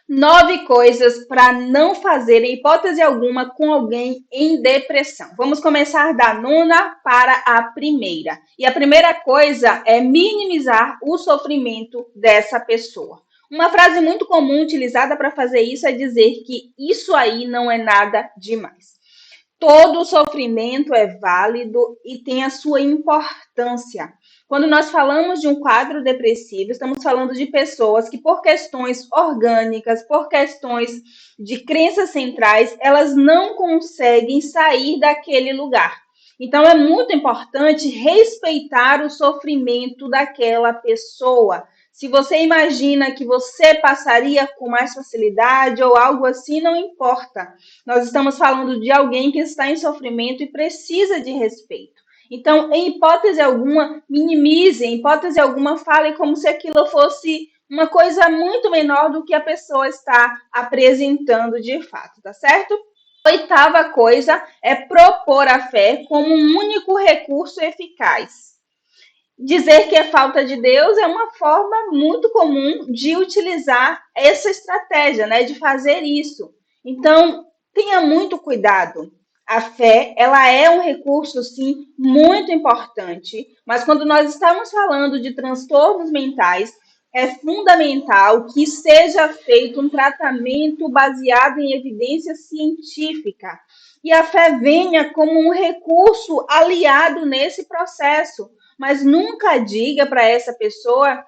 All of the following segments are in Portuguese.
9 coisas para não fazer, em hipótese alguma, com alguém em depressão. Vamos começar da nona para a primeira. E a primeira coisa é minimizar o sofrimento dessa pessoa. Uma frase muito comum utilizada para fazer isso é dizer que isso aí não é nada demais. Todo sofrimento é válido e tem a sua importância. Quando nós falamos de um quadro depressivo, estamos falando de pessoas que, por questões orgânicas, por questões de crenças centrais, elas não conseguem sair daquele lugar. Então, é muito importante respeitar o sofrimento daquela pessoa. Se você imagina que você passaria com mais facilidade ou algo assim, não importa. Nós estamos falando de alguém que está em sofrimento e precisa de respeito. Então, em hipótese alguma, minimize, em hipótese alguma, fale como se aquilo fosse uma coisa muito menor do que a pessoa está apresentando de fato, tá certo? Oitava coisa é propor a fé como um único recurso eficaz. Dizer que é falta de Deus é uma forma muito comum de utilizar essa estratégia, né, de fazer isso. Então, tenha muito cuidado. A fé, ela é um recurso, sim, muito importante, mas quando nós estamos falando de transtornos mentais, é fundamental que seja feito um tratamento baseado em evidência científica. E a fé venha como um recurso aliado nesse processo, mas nunca diga para essa pessoa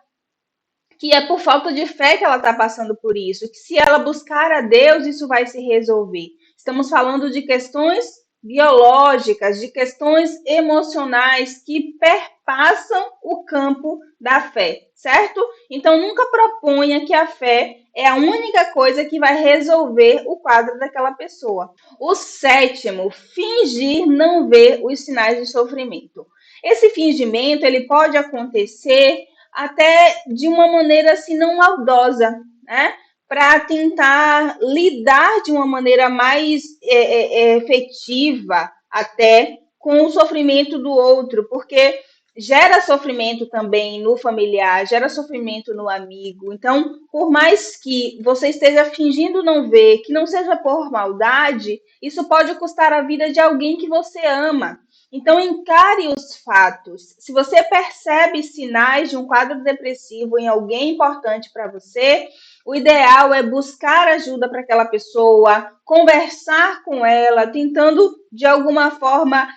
que é por falta de fé que ela está passando por isso, que se ela buscar a Deus, isso vai se resolver. Estamos falando de questões biológicas, de questões emocionais que perpassam o campo da fé, certo? Então, nunca proponha que a fé é a única coisa que vai resolver o quadro daquela pessoa. O sétimo, fingir não ver os sinais de sofrimento. Esse fingimento, ele pode acontecer até de uma maneira assim não maldosa, né? Para tentar lidar de uma maneira mais efetiva até com o sofrimento do outro, porque gera sofrimento também no familiar, gera sofrimento no amigo. Então, por mais que você esteja fingindo não ver, que não seja por maldade, isso pode custar a vida de alguém que você ama. Então, encare os fatos. Se você percebe sinais de um quadro depressivo em alguém importante para você, o ideal é buscar ajuda para aquela pessoa, conversar com ela, tentando de alguma forma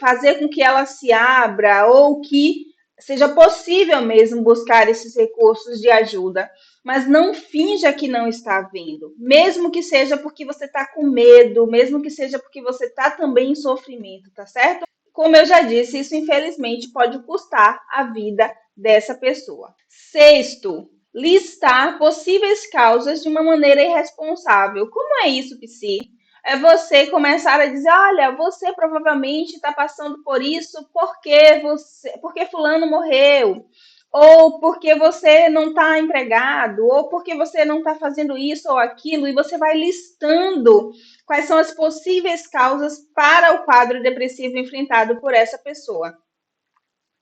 fazer com que ela se abra ou que seja possível mesmo buscar esses recursos de ajuda. Mas não finja que não está vendo, mesmo que seja porque você está com medo, mesmo que seja porque você está também em sofrimento, tá certo? Como eu já disse, isso infelizmente pode custar a vida dessa pessoa. Sexto, listar possíveis causas de uma maneira irresponsável. Como é isso, Psi? É você começar a dizer, olha, você provavelmente está passando por isso porque fulano morreu, ou porque você não está empregado, ou porque você não está fazendo isso ou aquilo, e você vai listando quais são as possíveis causas para o quadro depressivo enfrentado por essa pessoa.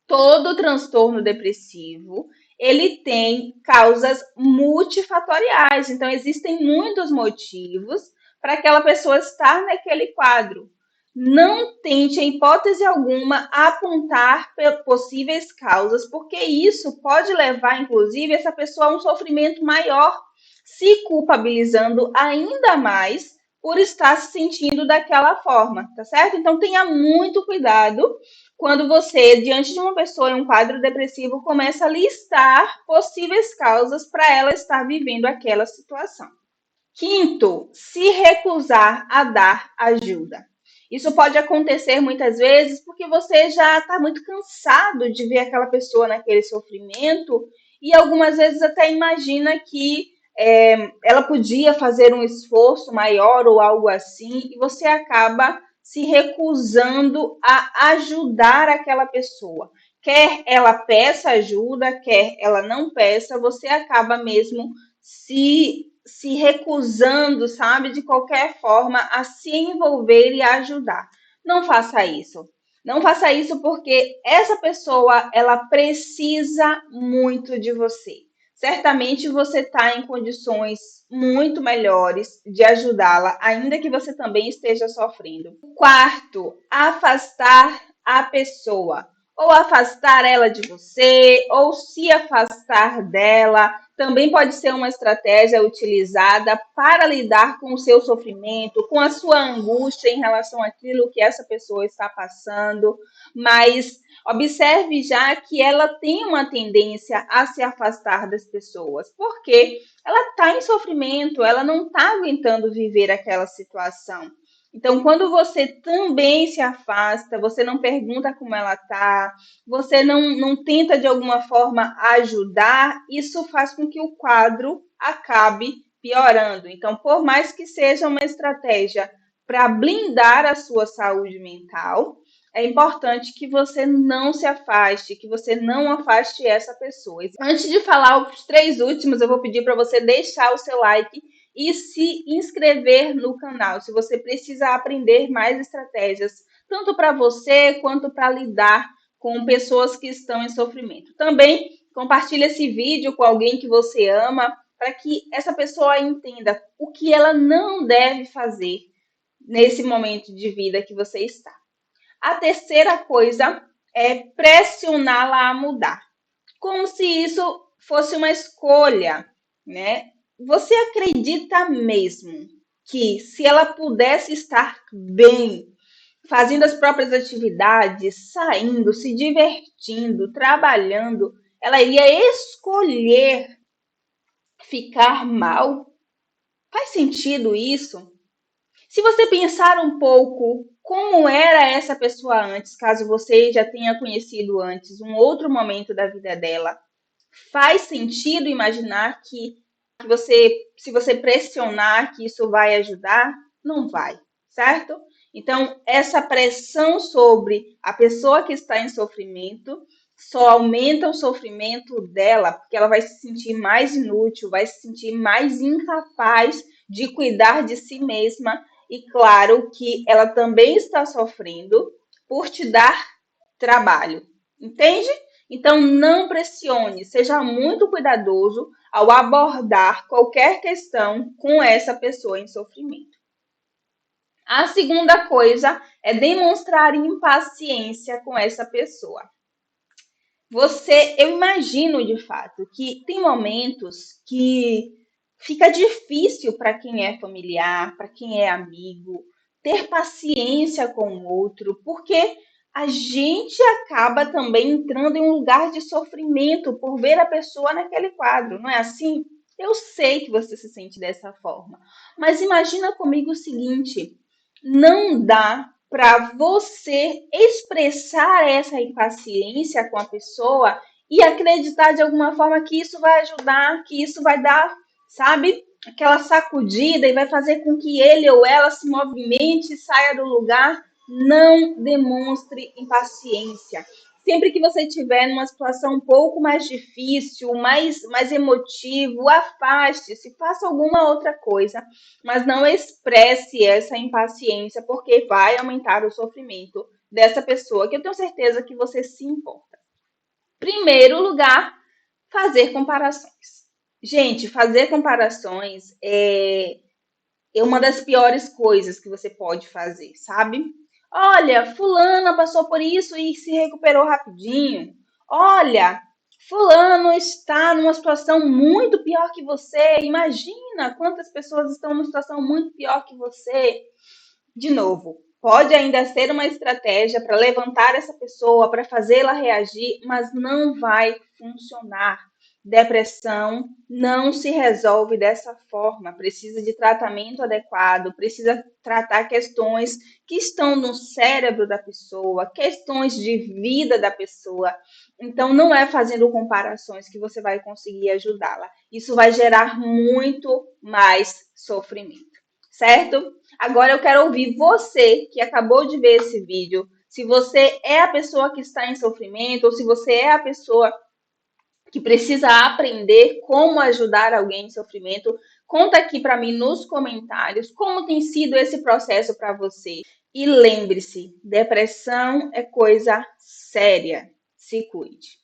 Todo transtorno depressivo, ele tem causas multifatoriais, então existem muitos motivos para aquela pessoa estar naquele quadro. Não tente, em hipótese alguma, apontar possíveis causas, porque isso pode levar, inclusive, essa pessoa a um sofrimento maior, se culpabilizando ainda mais por estar se sentindo daquela forma, tá certo? Então tenha muito cuidado quando você, diante de uma pessoa em um quadro depressivo, começa a listar possíveis causas para ela estar vivendo aquela situação. Quinto, se recusar a dar ajuda. Isso pode acontecer muitas vezes porque você já está muito cansado de ver aquela pessoa naquele sofrimento e algumas vezes até imagina que ela podia fazer um esforço maior ou algo assim e você acaba se recusando a ajudar aquela pessoa. Quer ela peça ajuda, quer ela não peça, você acaba mesmo se recusando, sabe, de qualquer forma a se envolver e ajudar. Não faça isso. Não faça isso porque essa pessoa, ela precisa muito de você. certamente você está em condições muito melhores de ajudá-la, ainda que você também esteja sofrendo. Quarto, afastar a pessoa. Ou afastar ela de você, ou se afastar dela. Também pode ser uma estratégia utilizada para lidar com o seu sofrimento, com a sua angústia em relação àquilo que essa pessoa está passando. Mas observe já que ela tem uma tendência a se afastar das pessoas, porque ela está em sofrimento, ela não está aguentando viver aquela situação. Então, quando você também se afasta, você não pergunta como ela está, você não tenta de alguma forma ajudar, isso faz com que o quadro acabe piorando. Então, por mais que seja uma estratégia para blindar a sua saúde mental, é importante que você não se afaste, que você não afaste essa pessoa. Antes de falar os três últimos, eu vou pedir para você deixar o seu like e se inscrever no canal, se você precisa aprender mais estratégias, tanto para você quanto para lidar com pessoas que estão em sofrimento. Também compartilhe esse vídeo com alguém que você ama, para que essa pessoa entenda o que ela não deve fazer nesse momento de vida que você está. A terceira coisa é pressioná-la a mudar, como se isso fosse uma escolha, né? Você acredita mesmo que se ela pudesse estar bem, fazendo as próprias atividades, saindo, se divertindo, trabalhando, ela iria escolher ficar mal? Faz sentido isso? Se você pensar um pouco como era essa pessoa antes, caso você já tenha conhecido antes um outro momento da vida dela, faz sentido imaginar que se você pressionar que isso vai ajudar? Não vai, certo? Então, essa pressão sobre a pessoa que está em sofrimento só aumenta o sofrimento dela, porque ela vai se sentir mais inútil, vai se sentir mais incapaz de cuidar de si mesma. E claro que ela também está sofrendo por te dar trabalho, entende? Então, não pressione, seja muito cuidadoso ao abordar qualquer questão com essa pessoa em sofrimento. A segunda coisa é demonstrar impaciência com essa pessoa. Eu imagino de fato que tem momentos que fica difícil para quem é familiar, para quem é amigo, ter paciência com o outro, porque a gente acaba também entrando em um lugar de sofrimento por ver a pessoa naquele quadro, não é assim? Eu sei que você se sente dessa forma, mas imagina comigo o seguinte: não dá para você expressar essa impaciência com a pessoa e acreditar de alguma forma que isso vai ajudar, que isso vai dar, sabe, aquela sacudida e vai fazer com que ele ou ela se movimente, saia do lugar. Não demonstre impaciência. Sempre que você estiver numa situação um pouco mais difícil, mais emotivo, afaste-se, faça alguma outra coisa, mas não expresse essa impaciência, porque vai aumentar o sofrimento dessa pessoa, que eu tenho certeza que você se importa. Primeiro lugar, fazer comparações. Gente, fazer comparações é uma das piores coisas que você pode fazer, sabe? Olha, fulana passou por isso e se recuperou rapidinho. Olha, fulano está numa situação muito pior que você. Imagina quantas pessoas estão numa situação muito pior que você. De novo, pode ainda ser uma estratégia para levantar essa pessoa, para fazê-la reagir, mas não vai funcionar. Depressão não se resolve dessa forma. Precisa de tratamento adequado, precisa tratar questões que estão no cérebro da pessoa, questões de vida da pessoa. Então, não é fazendo comparações que você vai conseguir ajudá-la. Isso vai gerar muito mais sofrimento, certo? Agora eu quero ouvir você que acabou de ver esse vídeo. Se você é a pessoa que está em sofrimento ou se você é a pessoa que precisa aprender como ajudar alguém em sofrimento, conta aqui para mim nos comentários como tem sido esse processo para você. E lembre-se, depressão é coisa séria. Se cuide.